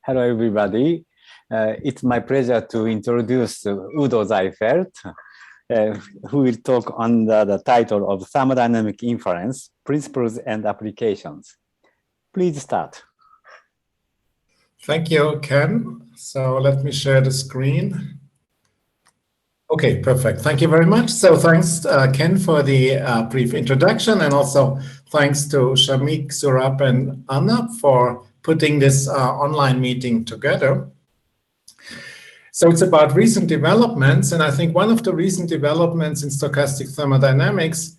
Hello, everybody. It's my pleasure to introduce Udo Seifert, who will talk on the title of Thermodynamic Inference, Principles and Applications. Please start. Thank you, Ken. So let me share the screen. Okay, perfect. Thank you very much. So thanks, Ken, for the brief introduction, and also thanks to Shamik, Sourabh, and Arnab for putting this online meeting together. So it's about recent developments, and I think one of the recent developments in stochastic thermodynamics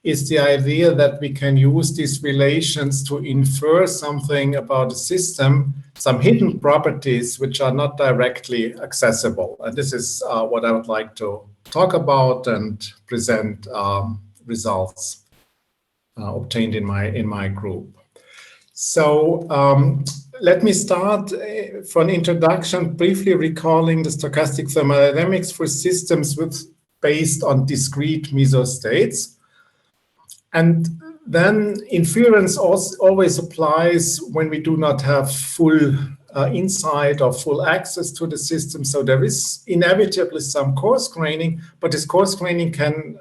is the idea that we can use these relations to infer something about a system, some hidden properties which are not directly accessible. And this is what I would like to talk about and present results obtained in my group. So let me start for an introduction, briefly recalling the stochastic thermodynamics for systems based on discrete meso-states. And then inference always applies when we do not have full insight or full access to the system. So there is inevitably some coarse-graining, but this coarse-graining can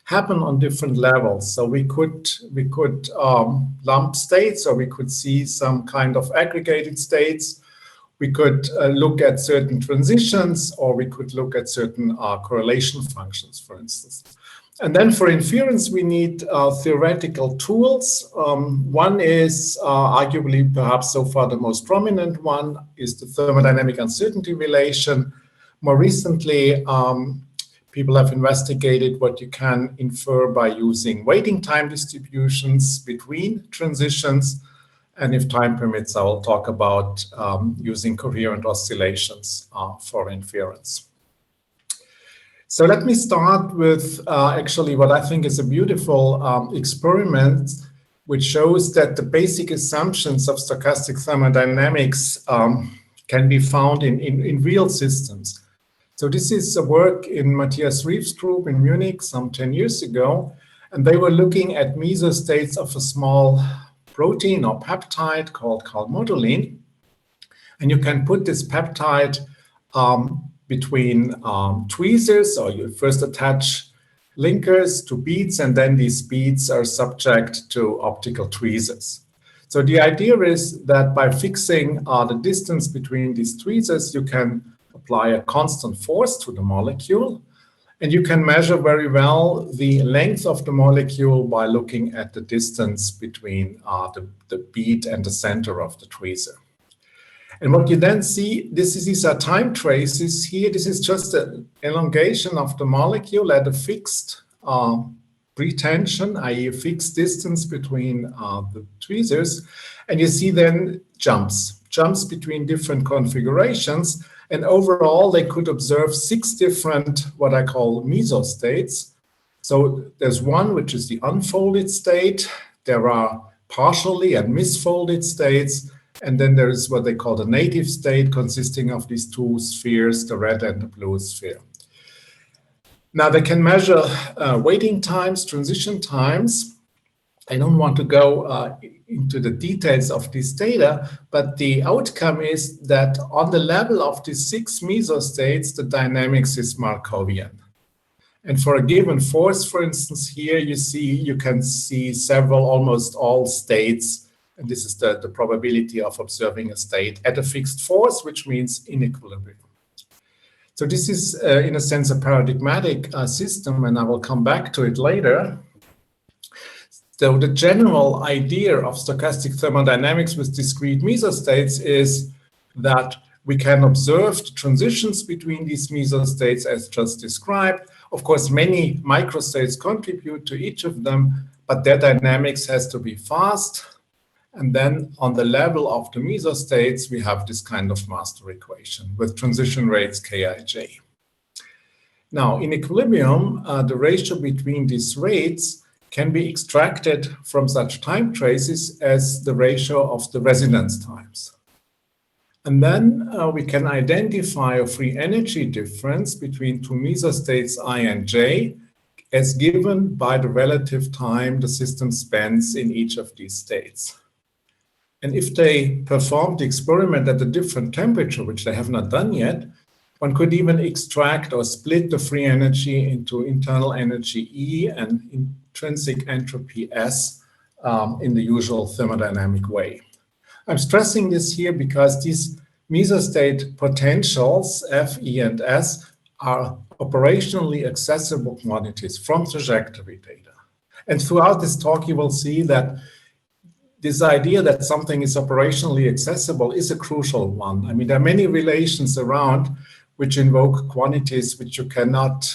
happen on different levels. So we could lump states, or we could see some kind of aggregated states. We could look at certain transitions, or we could look at certain correlation functions, for instance. And then for inference, we need theoretical tools. One is arguably perhaps so far the most prominent one is the thermodynamic uncertainty relation. More recently, people have investigated what you can infer by using waiting time distributions between transitions. And if time permits, I will talk about using coherent oscillations for inference. So let me start with actually what I think is a beautiful experiment, which shows that the basic assumptions of stochastic thermodynamics can be found in real systems. So this is a work in Matthias Reeves' group in Munich some 10 years ago, and they were looking at meso-states of a small protein or peptide called calmodulin. And you can put this peptide between tweezers, or you first attach linkers to beads, and then these beads are subject to optical tweezers. So the idea is that by fixing the distance between these tweezers, you can apply a constant force to the molecule, and you can measure very well the length of the molecule by looking at the distance between the bead and the center of the tweezer. And what you then see, these are time traces here. This is just an elongation of the molecule at a fixed pretension, i.e. a fixed distance between the tweezers. And you see then jumps between different configurations. And overall, they could observe 6 different, what I call meso-states. So there's one, which is the unfolded state. There are partially and misfolded states. And then there is what they call the native state, consisting of these 2 spheres, the red and the blue sphere. Now they can measure waiting times, transition times. I don't want to go into the details of this data, but the outcome is that on the level of these 6 meso-states, the dynamics is Markovian. And for a given force, for instance, here you can see almost all states, and this is the probability of observing a state at a fixed force, which means in equilibrium. So this is, in a sense, a paradigmatic system, and I will come back to it later. So the general idea of stochastic thermodynamics with discrete meso-states is that we can observe the transitions between these meso-states as just described. Of course, many microstates contribute to each of them, but their dynamics has to be fast. And then on the level of the meso-states, we have this kind of master equation with transition rates Kij. Now, in equilibrium, the ratio between these rates can be extracted from such time traces as the ratio of the residence times. And then we can identify a free energy difference between 2 meso-states I and j as given by the relative time the system spends in each of these states. And if they perform the experiment at a different temperature, which they have not done yet, one could even extract or split the free energy into internal energy E and intrinsic entropy S in the usual thermodynamic way. I'm stressing this here because these mesostate potentials, F, E, and S, are operationally accessible quantities from trajectory data. And throughout this talk, you will see that this idea that something is operationally accessible is a crucial one. I mean, there are many relations around which invoke quantities which you cannot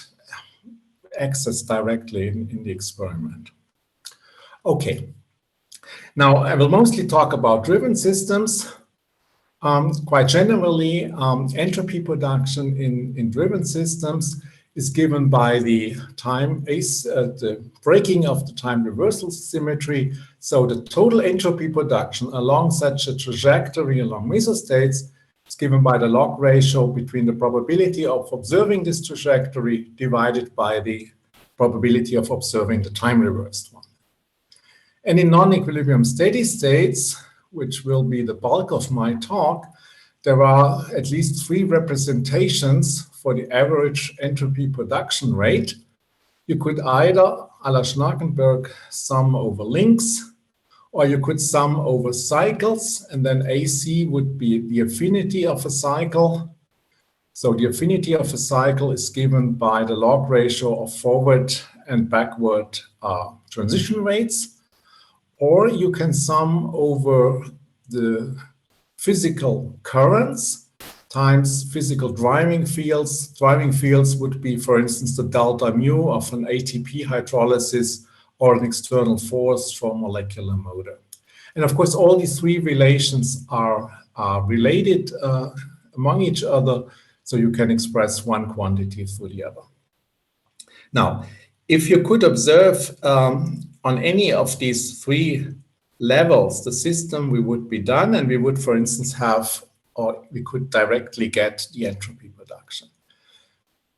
access directly in the experiment. Okay. Now, I will mostly talk about driven systems. Quite generally, entropy production in driven systems is given by the the breaking of the time reversal symmetry. So the total entropy production along such a trajectory along mesostates is given by the log ratio between the probability of observing this trajectory divided by the probability of observing the time reversed one. And in non-equilibrium steady states, which will be the bulk of my talk, there are at least 3 representations for the average entropy production rate. You could either, a la Schnakenberg, sum over links, or you could sum over cycles, and then AC would be the affinity of a cycle. So the affinity of a cycle is given by the log ratio of forward and backward transition rates. Or you can sum over the physical currents times physical driving fields. Driving fields would be, for instance, the delta mu of an ATP hydrolysis or an external force from molecular motor. And of course, all these 3 relations are related among each other, so you can express one quantity through the other. Now, if you could observe on any of these 3 levels, the system, we would be done, and we would, for instance, have, or we could directly get the entropy production.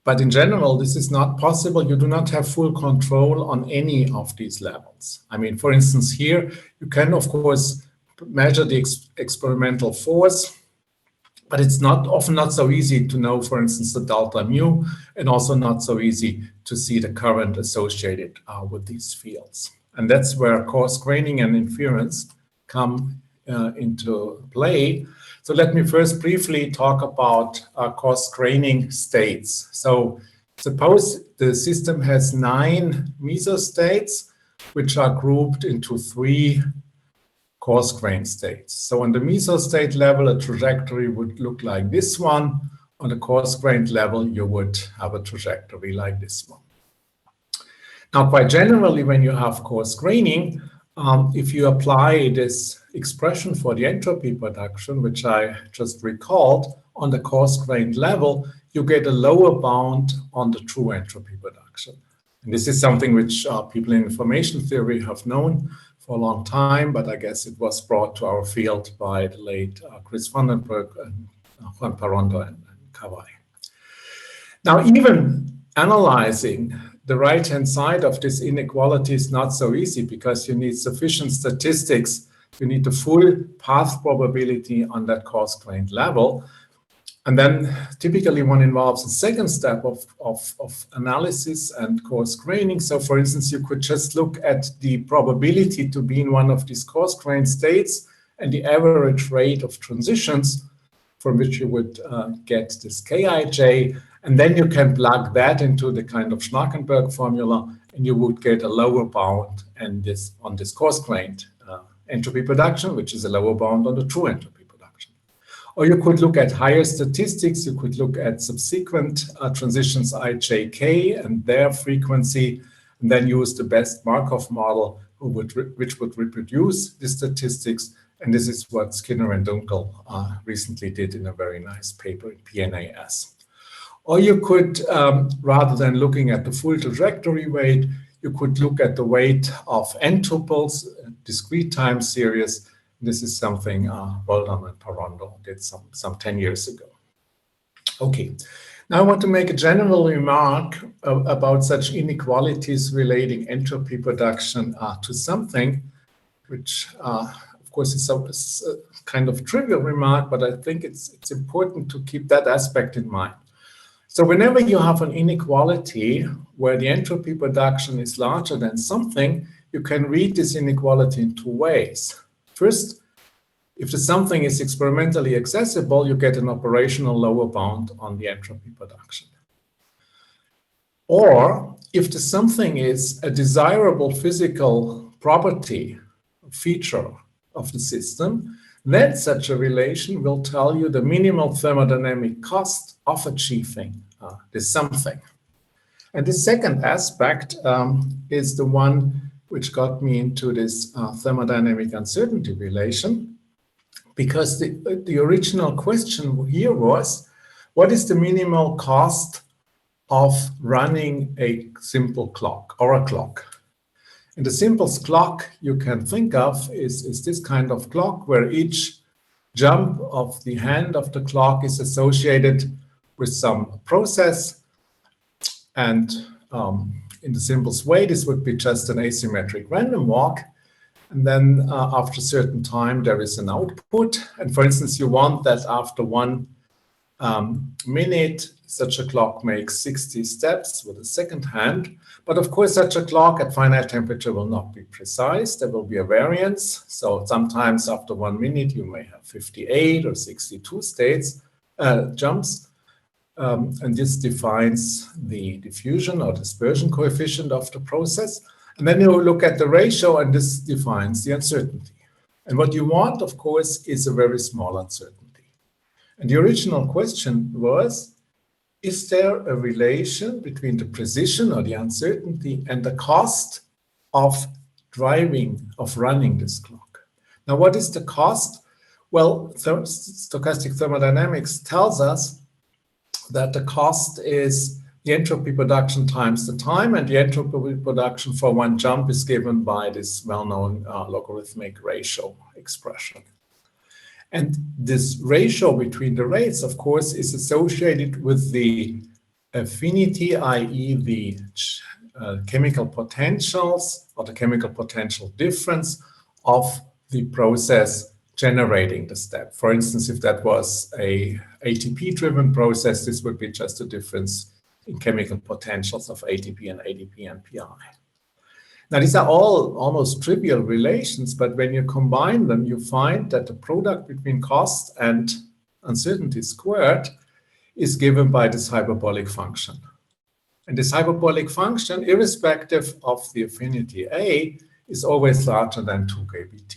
But in general, this is not possible. You do not have full control on any of these levels. I mean, for instance, here, you can, of course, measure the experimental force, but it's often not so easy to know, for instance, the delta mu, and also not so easy to see the current associated with these fields. And that's where coarse-graining and inference come into play. So let me first briefly talk about coarse-graining states. So suppose the system has 9 meso-states, which are grouped into 3 coarse-grained states. So on the meso-state level, a trajectory would look like this one. On the coarse-grained level, you would have a trajectory like this one. Now, quite generally, when you have coarse-graining, if you apply this expression for the entropy production, which I just recalled, on the coarse-grained level, you get a lower bound on the true entropy production. And this is something which people in information theory have known for a long time, but I guess it was brought to our field by the late Chris Vandenberg and Juan Parondo and Kawai. Now, even analyzing the right-hand side of this inequality is not so easy because you need sufficient statistics. You need the full path probability on that coarse-grained level. And then typically one involves a second step of analysis and coarse-graining. So for instance, you could just look at the probability to be in one of these coarse-grained states and the average rate of transitions from which you would get this Kij. And then you can plug that into the kind of Schnakenberg formula, and you would get a lower bound and on this coarse-grained entropy production, which is a lower bound on the true entropy production. Or you could look at higher statistics. You could look at subsequent transitions ijk and their frequency, and then use the best Markov model which would reproduce the statistics. And this is what Skinner and Dunkel recently did in a very nice paper in PNAS. Or you could, rather than looking at the full trajectory weight, you could look at the weight of n tuples, discrete time series. This is something Boldam and Parondo did some 10 years ago. Okay, now I want to make a general remark about such inequalities relating entropy production to something which, of course, it's a kind of trivial remark, but I think it's important to keep that aspect in mind. So whenever you have an inequality where the entropy production is larger than something, you can read this inequality in two ways. First, if the something is experimentally accessible, you get an operational lower bound on the entropy production. Or if the something is a desirable physical property, feature of the system, then such a relation will tell you the minimal thermodynamic cost of achieving this something. And the second aspect is the one which got me into this thermodynamic uncertainty relation, because the original question here was, what is the minimal cost of running a simple clock or a clock? And the simplest clock you can think of is this kind of clock where each jump of the hand of the clock is associated with some process. And in the simplest way, this would be just an asymmetric random walk. And then after a certain time, there is an output. And for instance, you want that after 1 minute, such a clock makes 60 steps with a second hand. But of course, such a clock at finite temperature will not be precise. There will be a variance. So sometimes after 1 minute, you may have 58 or 62 jumps. And this defines the diffusion or dispersion coefficient of the process. And then you look at the ratio, and this defines the uncertainty. And what you want, of course, is a very small uncertainty. And the original question was, is there a relation between the precision or the uncertainty and the cost of running this clock? Now, what is the cost? Well, stochastic thermodynamics tells us that the cost is the entropy production times the time, and the entropy production for 1 jump is given by this well-known logarithmic ratio expression. And this ratio between the rates, of course, is associated with the affinity, i.e. the chemical potentials or the chemical potential difference of the process generating the step. For instance, if that was a ATP-driven process, this would be just a difference in chemical potentials of ATP and ADP and PI. Now, these are all almost trivial relations, but when you combine them, you find that the product between cost and uncertainty squared is given by this hyperbolic function. And this hyperbolic function, irrespective of the affinity A, is always larger than 2 kBt.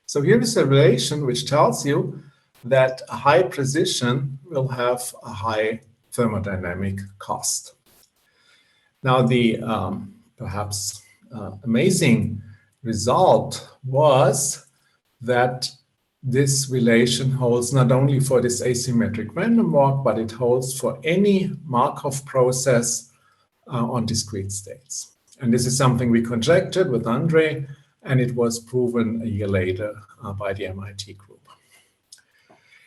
So here is a relation which tells you that a high precision will have a high thermodynamic cost. Now, the perhaps amazing result was that this relation holds not only for this asymmetric random walk, but it holds for any Markov process on discrete states. And this is something we conjectured with Andre, and it was proven a year later by the MIT group.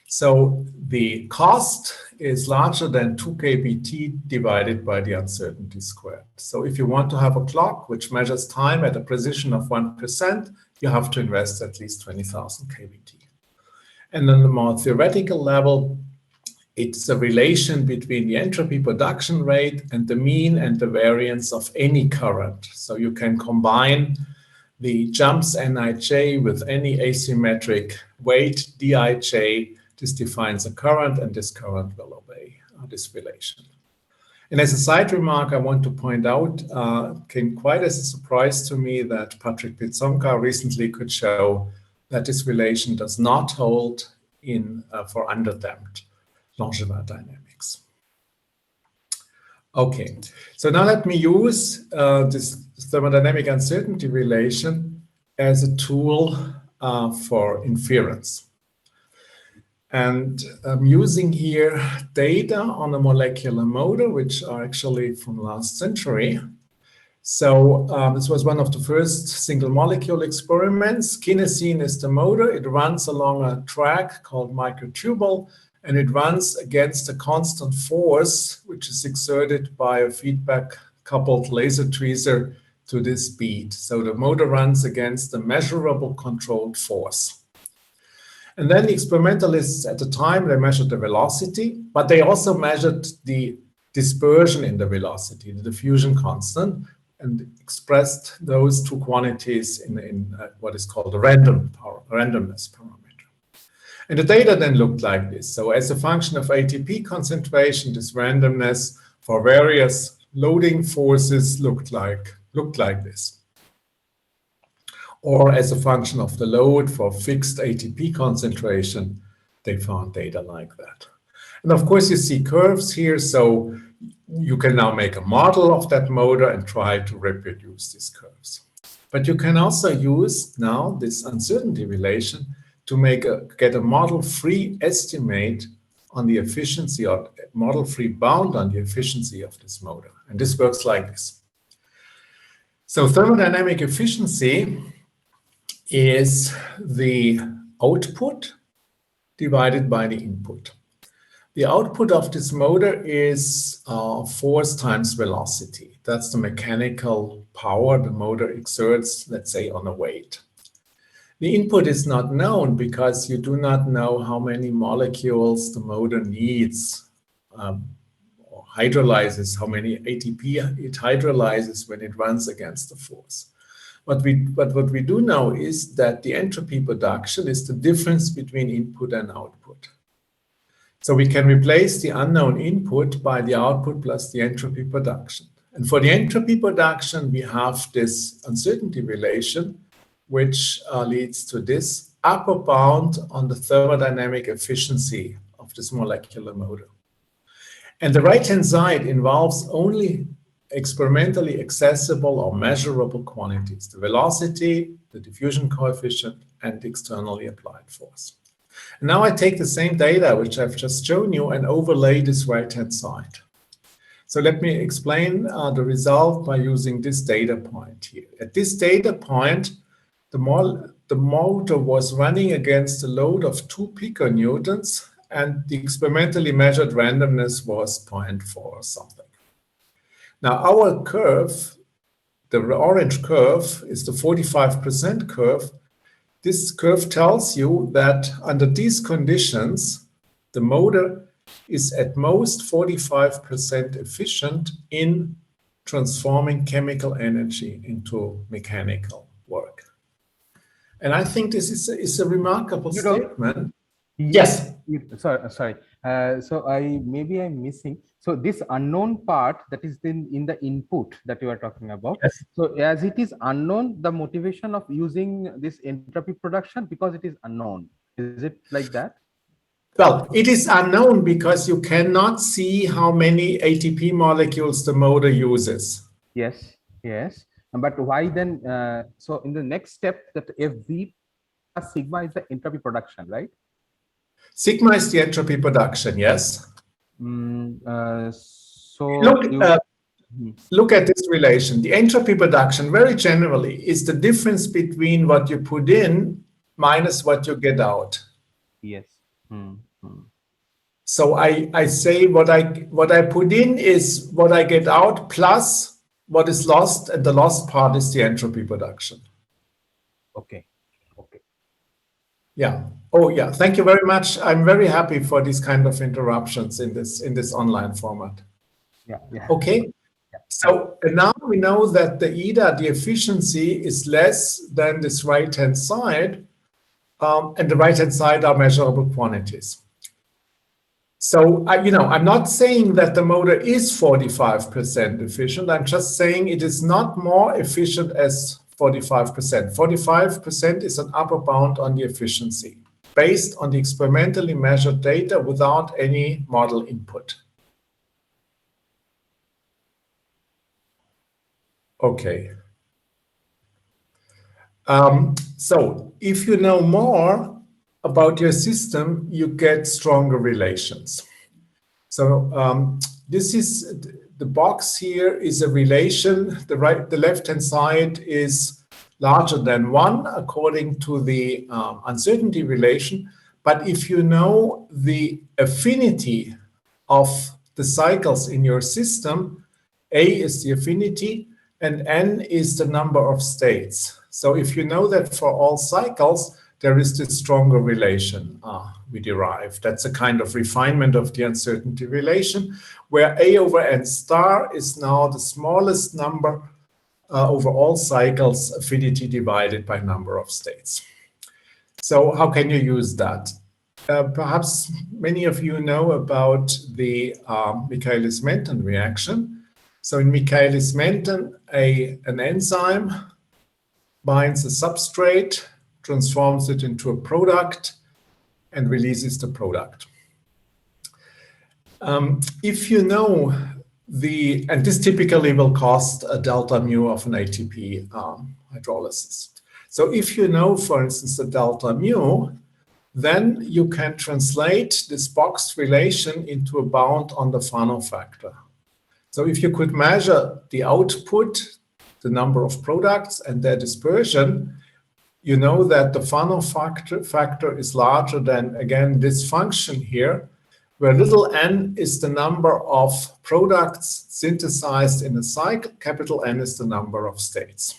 So the cost is larger than 2 kBt divided by the uncertainty squared. So if you want to have a clock which measures time at a precision of 1%, you have to invest at least 20,000 kBt. And on the more theoretical level, it's a relation between the entropy production rate and the mean and the variance of any current. So you can combine the jumps Nij with any asymmetric weight Dij. This defines a current, and this current will obey this relation. And as a side remark, I want to point out, came quite as a surprise to me that Patrick Pitsonka recently could show that this relation does not hold for underdamped Langevin dynamics. Okay, so now let me use this thermodynamic uncertainty relation as a tool for inference. And I'm using here data on a molecular motor, which are actually from last century. So this was one of the first single molecule experiments. Kinesin is the motor. It runs along a track called microtubule, and it runs against a constant force, which is exerted by a feedback coupled laser tweezer to this speed. So the motor runs against a measurable controlled force. And then the experimentalists at the time, they measured the velocity, but they also measured the dispersion in the velocity, the diffusion constant, and expressed those two quantities in what is called a randomness parameter. And the data then looked like this. So as a function of ATP concentration, this randomness for various loading forces looked like this. Or as a function of the load for fixed ATP concentration, they found data like that. And of course, you see curves here, so you can now make a model of that motor and try to reproduce these curves. But you can also use now this uncertainty relation to get a model-free estimate on the efficiency, or model-free bound on the efficiency of this motor. And this works like this. So thermodynamic efficiency is the output divided by the input. The output of this motor is force times velocity. That's the mechanical power the motor exerts, let's say, on a weight. The input is not known because you do not know how many molecules the motor needs, or hydrolyzes, how many ATP it hydrolyzes when it runs against the force. But what we do know is that the entropy production is the difference between input and output. So we can replace the unknown input by the output plus the entropy production. And for the entropy production, we have this uncertainty relation, which leads to this upper bound on the thermodynamic efficiency of this molecular motor. And the right-hand side involves only experimentally accessible or measurable quantities, the velocity, the diffusion coefficient, and the externally applied force. And now I take the same data, which I've just shown you, and overlay this right-hand side. So let me explain the result by using this data point here. At this data point, the motor was running against a load of 2 piconewtons, and the experimentally measured randomness was 0.4 or something. Now our curve, the orange curve, is the 45% curve. This curve tells you that under these conditions, the motor is at most 45% efficient in transforming chemical energy into mechanical work. And I think this is a remarkable statement. Yes. Sorry. So maybe I'm missing. So this unknown part that is in the input that you are talking about. Yes. So as it is unknown, the motivation of using this entropy production, because it is unknown. Is it like that? Well, it is unknown because you cannot see how many ATP molecules the motor uses. Yes. But why then? So in the next step, that FV plus sigma is the entropy production, right? Sigma is the entropy production, yes. So look at this relation. The entropy production, very generally, is the difference between what you put in minus what you get out. Yes. So I say what I put in is what I get out plus what is lost, and the lost part is the entropy production. Okay. Yeah. Oh, yeah. Thank you very much. I'm very happy for these kind of interruptions in this online format. Yeah. Okay. So now we know that the efficiency is less than this right-hand side, and the right-hand side are measurable quantities. So I'm not saying that the motor is 45% efficient. I'm just saying it is not more efficient as 45%. 45% is an upper bound on the efficiency based on the experimentally measured data without any model input. Okay. So if you know more about your system, you get stronger relations. So this is the box here is a relation. The left-hand side is larger than 1 according to the uncertainty relation. But if you know the affinity of the cycles in your system, A is the affinity, and n is the number of states. So if you know that for all cycles, there is this stronger relation we derive. That's a kind of refinement of the uncertainty relation, where A over n star is now the smallest number over all cycles, affinity divided by number of states. So how can you use that? Perhaps many of you know about the Michaelis-Menten reaction. So in Michaelis-Menten, an enzyme binds a substrate, transforms it into a product, and releases the product. If you know and this typically will cost a delta mu of an ATP hydrolysis. So if you know, for instance, the delta mu, then you can translate this boxed relation into a bound on the Fano factor. So if you could measure the output, the number of products and their dispersion, you know that the Fano factor is larger than, again, this function here, where little n is the number of products synthesized in a cycle, capital N is the number of states.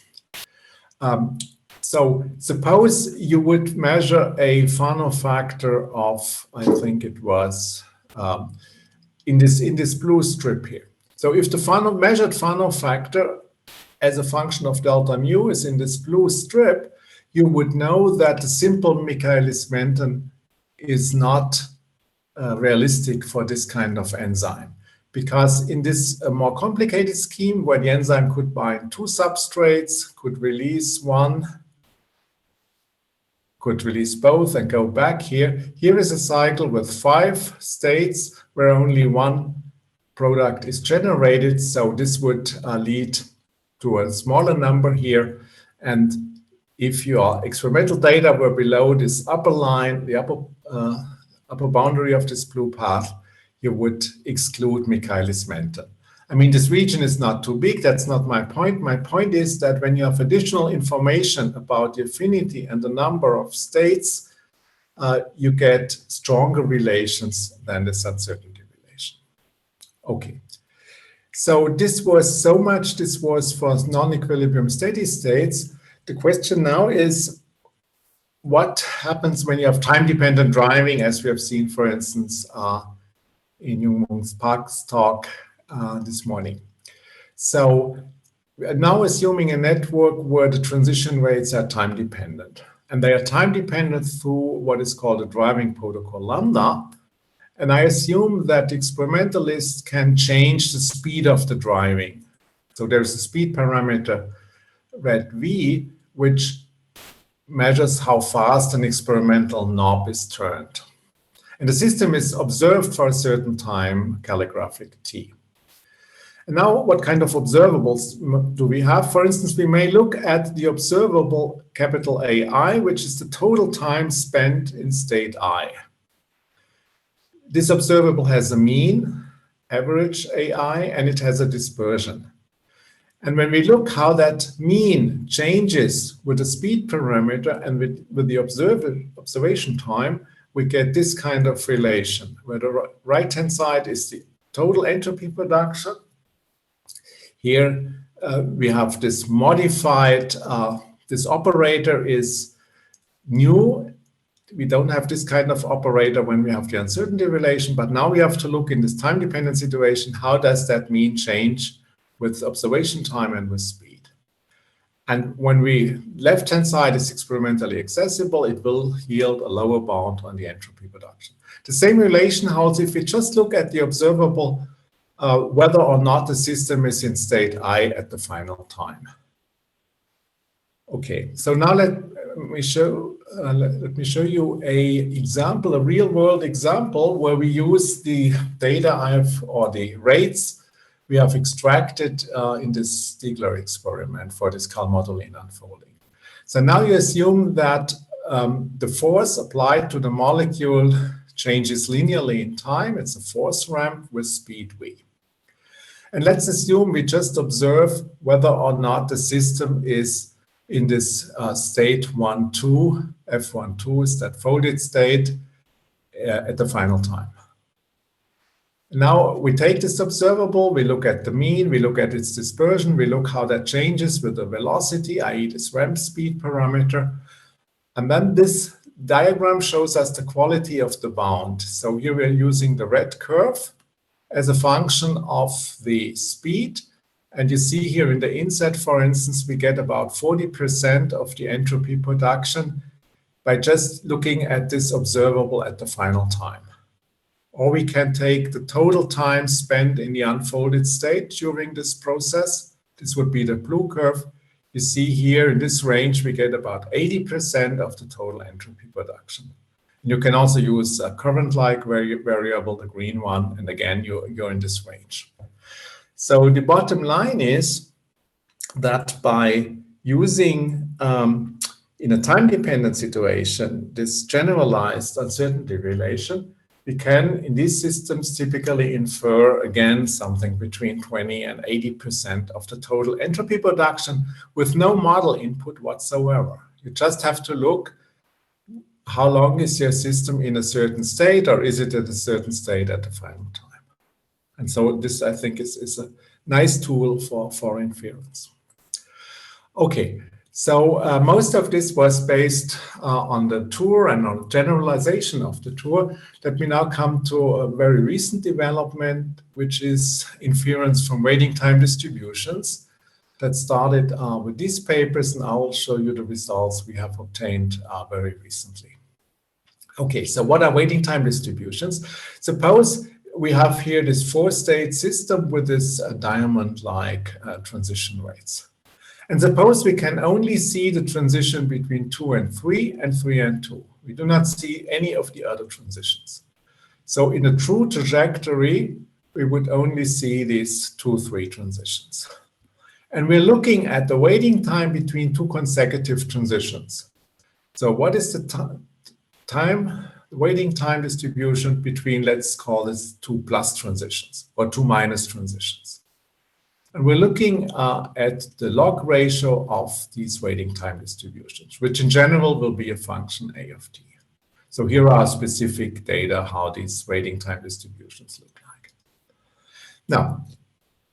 So suppose you would measure a Fano factor of, I think it was in this blue strip here. So if the measured Fano factor as a function of delta mu is in this blue strip, you would know that the simple Michaelis-Menten is not realistic for this kind of enzyme. Because in this more complicated scheme where the enzyme could bind two substrates, could release one, could release both and go back here. Here is a cycle with 5 states where only one product is generated. So this would lead to a smaller number here. And if your experimental data were below this upper line, the upper boundary of this blue path, you would exclude Michaelis-Menten. I mean, this region is not too big. That's not my point. My point is that when you have additional information about the affinity and the number of states, you get stronger relations than this uncertainty relation. Okay. So this was for non-equilibrium steady states. The question now is, what happens when you have time-dependent driving, as we have seen, for instance, in Jung Park's talk this morning. So now assuming a network where the transition rates are time-dependent, and they are time-dependent through what is called a driving protocol lambda, and I assume that the experimentalists can change the speed of the driving. So there's a speed parameter, red v, which measures how fast an experimental knob is turned. And the system is observed for a certain time, calligraphic t. And now what kind of observables do we have? For instance, we may look at the observable capital AI, which is the total time spent in state I. This observable has a mean, average AI, and it has a dispersion. And when we look how that mean changes with the speed parameter and with the observation time, we get this kind of relation, where the right-hand side is the total entropy production. Here we have this modified, this operator is new. We don't have this kind of operator when we have the uncertainty relation, but now we have to look in this time-dependent situation, how does that mean change with observation time and with speed? And when left-hand side is experimentally accessible, it will yield a lower bound on the entropy production. The same relation holds if we just look at the observable, whether or not the system is in state I at the final time. Okay, so now let me show you a real-world example where we use the data or the rates we have extracted in this Stigler experiment for this Kalm-Modulin unfolding. So now you assume that the force applied to the molecule changes linearly in time. It's a force ramp with speed v. And let's assume we just observe whether or not the system is in this state 1,2, F12 is that folded state at the final time. Now we take this observable, we look at the mean, we look at its dispersion, we look how that changes with the velocity, i.e. this ramp speed parameter. And then this diagram shows us the quality of the bound. So here we are using the red curve as a function of the speed. And you see here in the inset, for instance, we get about 40% of the entropy production by just looking at this observable at the final time. Or we can take the total time spent in the unfolded state during this process. This would be the blue curve. You see here in this range, we get about 80% of the total entropy production. You can also use a current-like variable, the green one, and again, you're in this range. So the bottom line is that by using, in a time-dependent situation, this generalized uncertainty relation, we can, in these systems, typically infer, again, something between 20 and 80% of the total entropy production with no model input whatsoever. You just have to look how long is your system in a certain state, or is it at a certain state at the final time? And so this, I think, is a nice tool for inference. Okay. So most of this was based on the tour and on generalization of the tour. Let me now come to a very recent development, which is inference from waiting time distributions that started with these papers, and I will show you the results we have obtained very recently. Okay, so what are waiting time distributions? Suppose we have here this four-state system with this diamond-like transition rates. And suppose we can only see the transition between 2 and 3 and 3 and 2. We do not see any of the other transitions. So in a true trajectory, we would only see these 2-3 transitions. And we're looking at the waiting time between two consecutive transitions. So what is the waiting time distribution between, let's call this 2 plus transitions or 2 minus transitions? And we're looking at the log ratio of these waiting time distributions, which in general will be a function A of t. So here are specific data how these waiting time distributions look like. Now,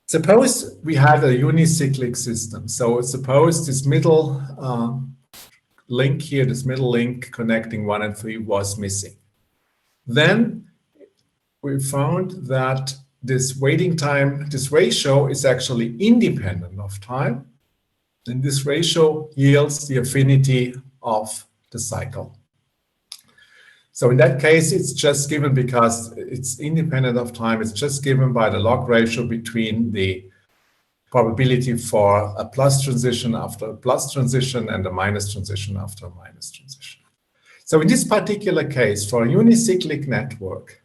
suppose we had a unicyclic system. So suppose this middle link here, this middle link connecting 1 and 3 was missing. Then we found that this waiting time, this ratio is actually independent of time. And this ratio yields the affinity of the cycle. So in that case, it's just given because it's independent of time. It's just given by the log ratio between the probability for a plus transition after a plus transition and a minus transition after a minus transition. So in this particular case, for a unicyclic network,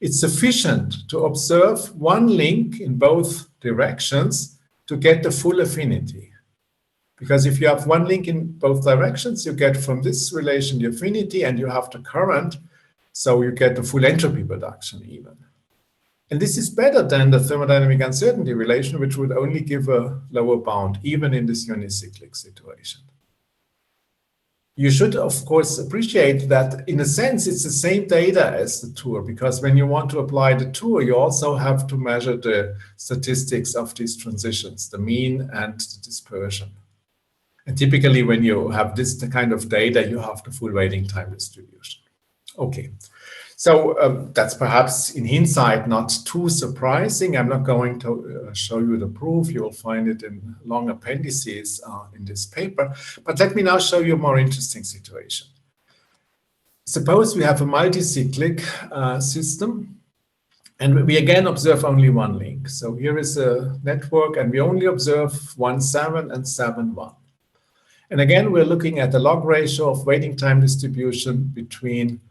it's sufficient to observe one link in both directions to get the full affinity. Because if you have one link in both directions, you get from this relation the affinity and you have the current, so you get the full entropy production even. And this is better than the thermodynamic uncertainty relation, which would only give a lower bound, even in this unicyclic situation. You should, of course, appreciate that in a sense, it's the same data as the tour, because when you want to apply the tour, you also have to measure the statistics of these transitions, the mean and the dispersion. And typically, when you have this kind of data, you have the full waiting time distribution. Okay, so that's perhaps in hindsight not too surprising. I'm not going to show you the proof. You will find it in long appendices in this paper. But let me now show you a more interesting situation. Suppose we have a multicyclic system, and we again observe only one link. So here is a network, and we only observe 1,7 and 7,1. And again, we're looking at the log ratio of waiting time distribution between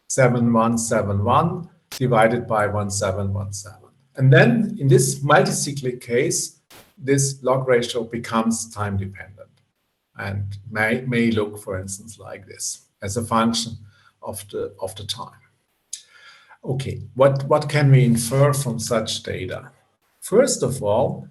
7,1,7,1 divided by 1,7,1,7. And then in this multicyclic case, this log ratio becomes time dependent and may look, for instance, like this as a function of the time. Okay, what can we infer from such data? First of all,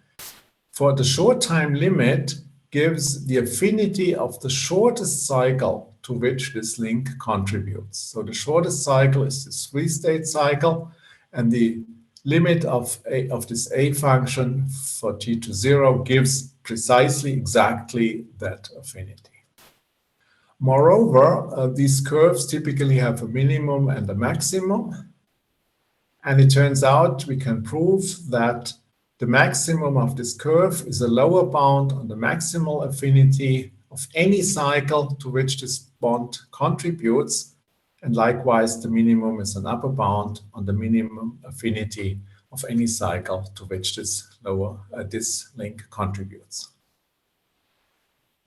for the short time limit gives the affinity of the shortest cycle to which this link contributes. So the shortest cycle is this 3-state cycle, and the limit of this a function for t to 0 gives precisely exactly that affinity. Moreover, these curves typically have a minimum and a maximum. And it turns out we can prove that the maximum of this curve is a lower bound on the maximal affinity of any cycle to which this bond contributes. And likewise, the minimum is an upper bound on the minimum affinity of any cycle to which this link contributes.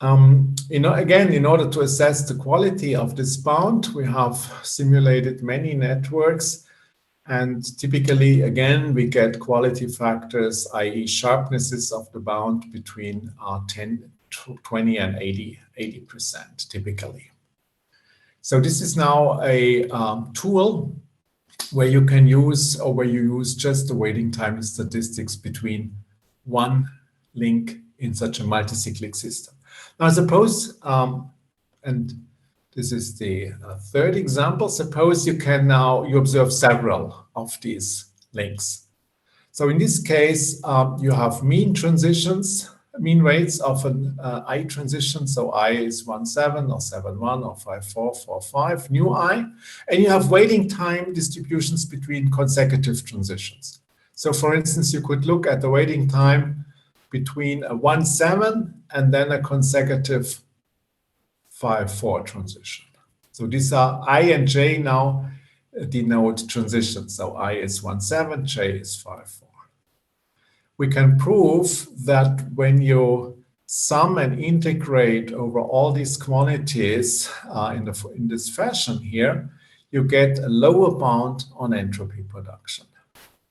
Again, in order to assess the quality of this bound, we have simulated many networks. And typically, again, we get quality factors, i.e. sharpnesses of the bound between 10, 20 and 80% typically. So this is now a tool where you can use, or where you use just the waiting time statistics between one link in such a multicyclic system. Now, suppose, and this is the third example, suppose you observe several of these links. So in this case, you have mean transitions, mean rates of an I transition. So I is 1,7 or 7,1 or 5,4, 4,5, new I. And you have waiting time distributions between consecutive transitions. So for instance, you could look at the waiting time between a 1,7 and then a consecutive 5,4 transition. So these are I and J now denote transitions. So I is 1,7, J is 5,4. We can prove that when you sum and integrate over all these quantities in this fashion here, you get a lower bound on entropy production.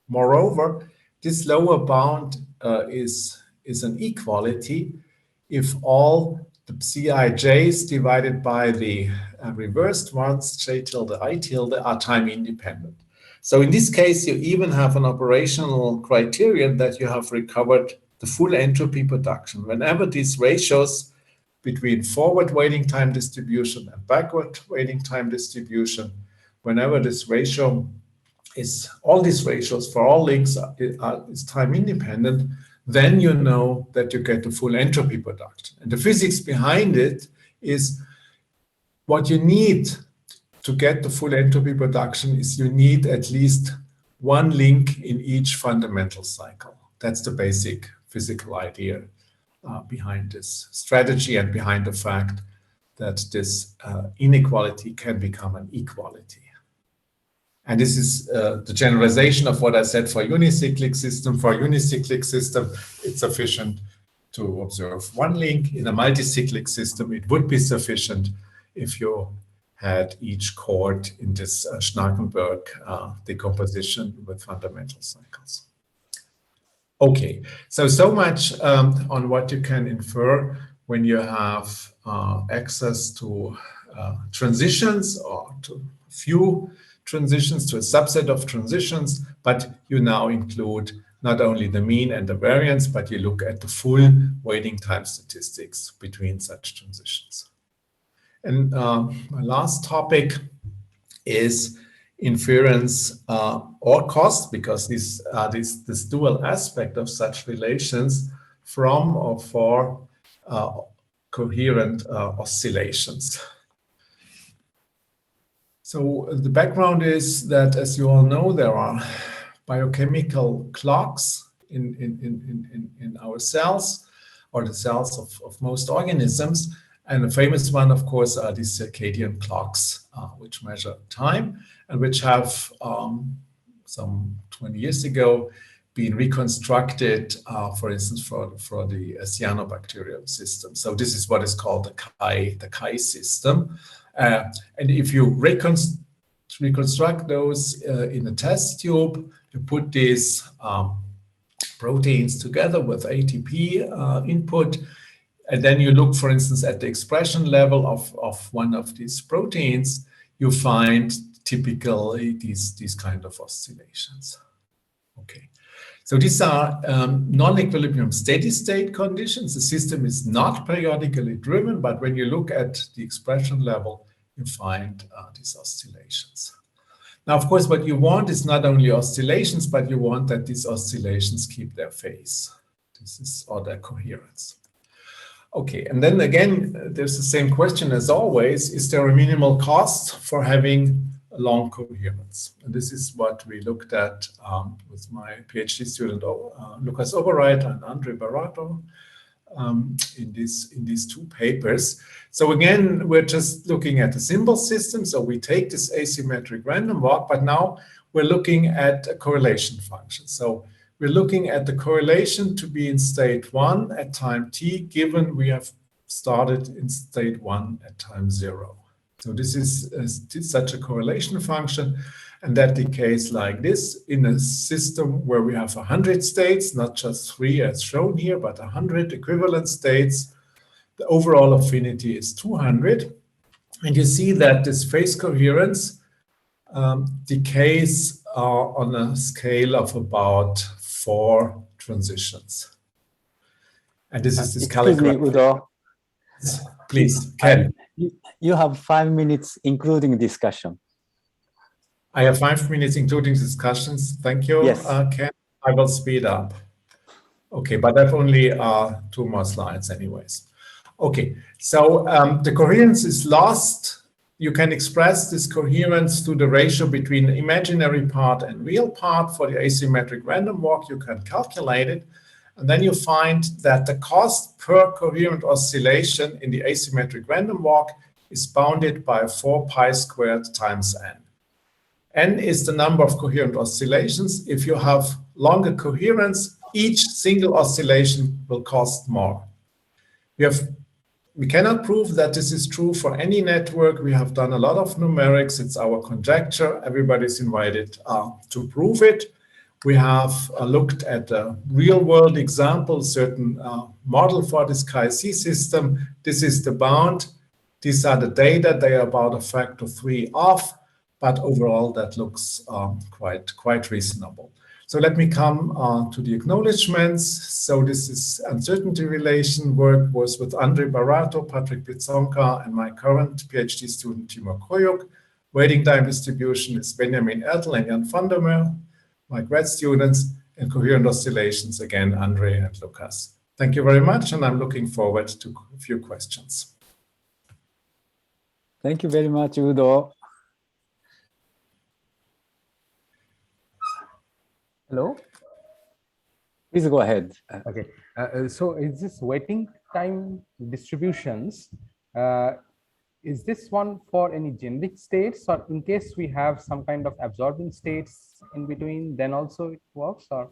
Moreover, this lower bound is an equality if all theCij's divided by the reversed ones, J tilde, I tilde, are time independent. So in this case, you even have an operational criterion that you have recovered the full entropy production. Whenever these ratios between forward waiting time distribution and backward waiting time distribution, whenever this ratio is, all these ratios for all links is time independent, then you know that you get the full entropy production. And the physics behind it is what you need to get the full entropy production is you need at least one link in each fundamental cycle. That's the basic physical idea behind this strategy and behind the fact that this inequality can become an equality. And this is the generalization of what I said for a unicyclic system. For a unicyclic system, it's sufficient to observe one link. In a multicyclic system, it would be sufficient if you had each chord in this Schnarkenberg decomposition with fundamental cycles. Okay, so much on what you can infer when you have access to transitions or to few transitions, to a subset of transitions, but you now include not only the mean and the variance, but you look at the full waiting time statistics between such transitions. And my last topic is inference or cost, because this dual aspect of such relations from or for coherent oscillations. So the background is that, as you all know, there are biochemical clocks in our cells, or the cells of most organisms. And the famous one, of course, are these circadian clocks, which measure time and which have, some 20 years ago, been reconstructed, for instance, for the cyanobacterial system. So this is what is called the Chi system. And if you reconstruct those in a test tube, you put these proteins together with ATP input, and then you look, for instance, at the expression level of one of these proteins, you find typically these kind of oscillations. Okay, so these are non-equilibrium steady state conditions. The system is not periodically driven, but when you look at the expression level, you find these oscillations. Now, of course, what you want is not only oscillations, but you want that these oscillations keep their phase. This is or their coherence. Okay, and then again, there's the same question as always. Is there a minimal cost for having a long coherence? And this is what we looked at with my PhD student, Lucas Oberreit and Andre Barato, in these two papers. So again, we're just looking at the symbol system. So we take this asymmetric random walk, but now we're looking at a correlation function. So we're looking at the correlation to be in state 1 at time t, given we have started in state 1 at time 0. So this is such a correlation function, and that decays like this in a system where we have 100 states, not just 3 as shown here, but 100 equivalent states. The overall affinity is 200. And you see that this phase coherence decays on a scale of about 4 transitions. And this is this Excuse me, Udo. Please, Ken. You have 5 minutes, including discussion. I have 5 minutes, including discussions. Thank you, Yes. Ken. I will speed up. Okay, but I've only 2 more slides anyways. Okay, so the coherence is lost. You can express this coherence through the ratio between the imaginary part and real part. For the asymmetric random walk, you can calculate it. And then you find that the cost per coherent oscillation in the asymmetric random walk is bounded by 4 pi squared times n. N is the number of coherent oscillations. If you have longer coherence, each single oscillation will cost more. We cannot prove that this is true for any network. We have done a lot of numerics. It's our conjecture. Everybody's invited to prove it. We have looked at a real-world example, certain model for this Chi-C system. This is the bound. These are the data. They are about a factor 3 off, but overall that looks quite reasonable. So let me come to the acknowledgements. So this is uncertainty relation work was with Andre Barato, Patrick Pizzonka, and my current PhD student, Timur Koyuk. Waiting time distribution is Benjamin Ertel and Jan van der Meer, my grad students, and coherent oscillations, again, Andre and Lucas. Thank you very much, and I'm looking forward to a few questions. Thank you very much, Udo. Hello? Please go ahead. Okay. So is this waiting time distributions, is this one for any generic states, or in case we have some kind of absorbing states in between, then also it works? Or?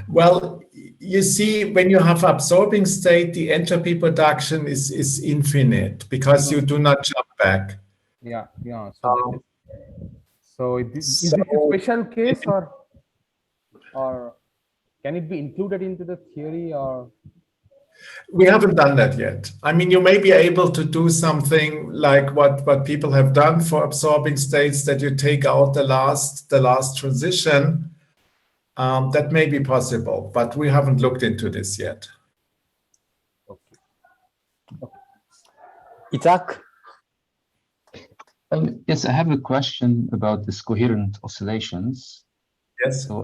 Well, you see, when you have absorbing state, the entropy production is infinite because you do not jump back. Yeah, yeah. So, is this a special case, or can it be included into the theory, or? We haven't done that yet. I mean, you may be able to do something like what people have done for absorbing states, that you take out the last transition. That may be possible, but we haven't looked into this yet. Okay. Isaac? Yes, I have a question about this coherent oscillations. Yes. So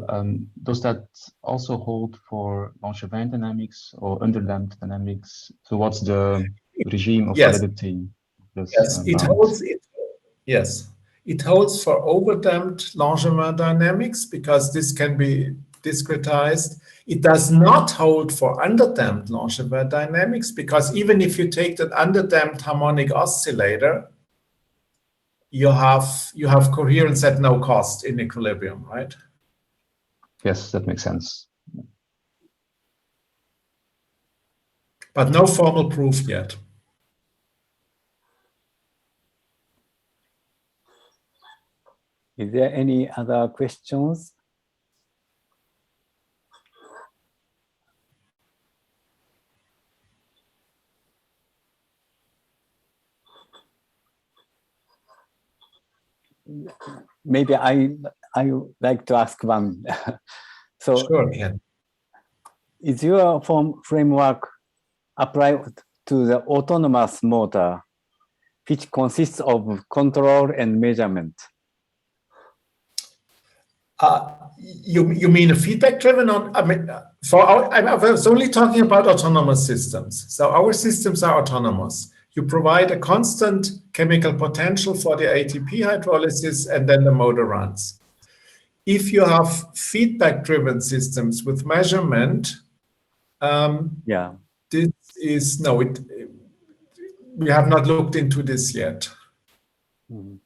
does that also hold for Langevin dynamics or underdamped dynamics? So what's the regime of validity? Yes, it holds. Yes, it holds for overdamped Langevin dynamics because this can be discretized. It does not hold for underdamped Langevin dynamics because even if you take that underdamped harmonic oscillator, you have coherence at no cost in equilibrium, right? Yes, that makes sense. But no formal proof yet. Is there any other questions? Maybe I would like to ask one. So, sure, yeah. Is your framework applied to the autonomous motor, which consists of control and measurement? You mean a feedback-driven? I mean, I was only talking about autonomous systems. So our systems are autonomous. You provide a constant chemical potential for the ATP hydrolysis, and then the motor runs. If you have feedback-driven systems with measurement, this is we have not looked into this yet. Mm-hmm.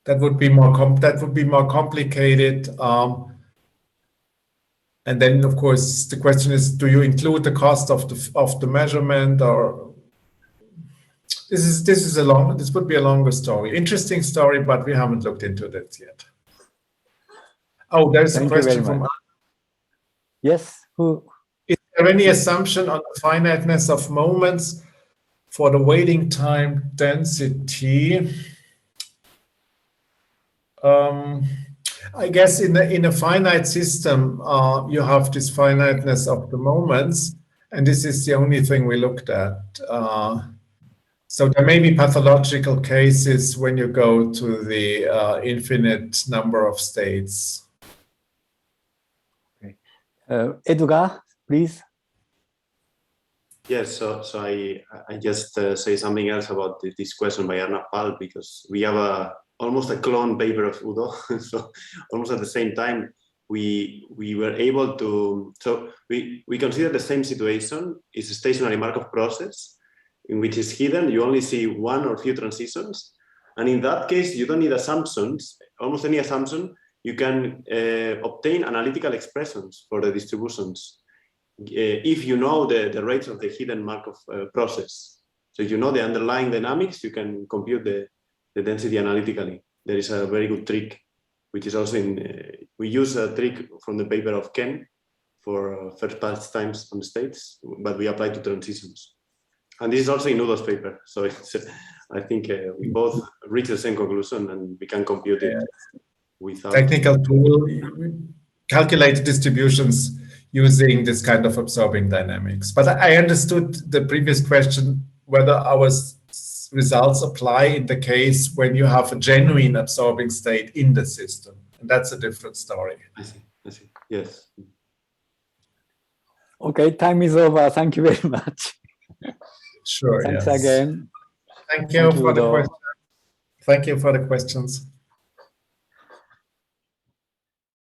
That would be more complicated. And then, of course, the question is: do you include the cost of the measurement, or this would be a longer story, interesting story, but we haven't looked into that yet. Oh, there's a question from. Yes. Who? Is there any assumption on the finiteness of moments for the waiting time density? I guess in a finite system, you have this finiteness of the moments, and this is the only thing we looked at. So there may be pathological cases when you go to the infinite number of states. Okay. Edgar, please. Yes, so I just say something else about this question by Arnab, because we have almost a clone paper of Udo. So almost at the same time, we were able to, so we consider the same situation is a stationary Markov process in which is hidden. You only see one or few transitions. And in that case, you don't need assumptions. Almost any assumption, you can obtain analytical expressions for the distributions if you know the rates of the hidden Markov process. So if you know the underlying dynamics, you can compute the density analytically. There is a very good trick, which is also we use a trick from the paper of Ken for first pass times on the states, but we apply to transitions. And this is also in Udo's paper. So I think we both reach the same conclusion, and we can compute it without technical tool, calculate distributions using this kind of absorbing dynamics. But I understood the previous question, whether our results apply in the case when you have a genuine absorbing state in the system. And that's a different story. I see. Yes. Okay, time is over. Thank you very much. Sure. Thanks again. Thank you for the questions.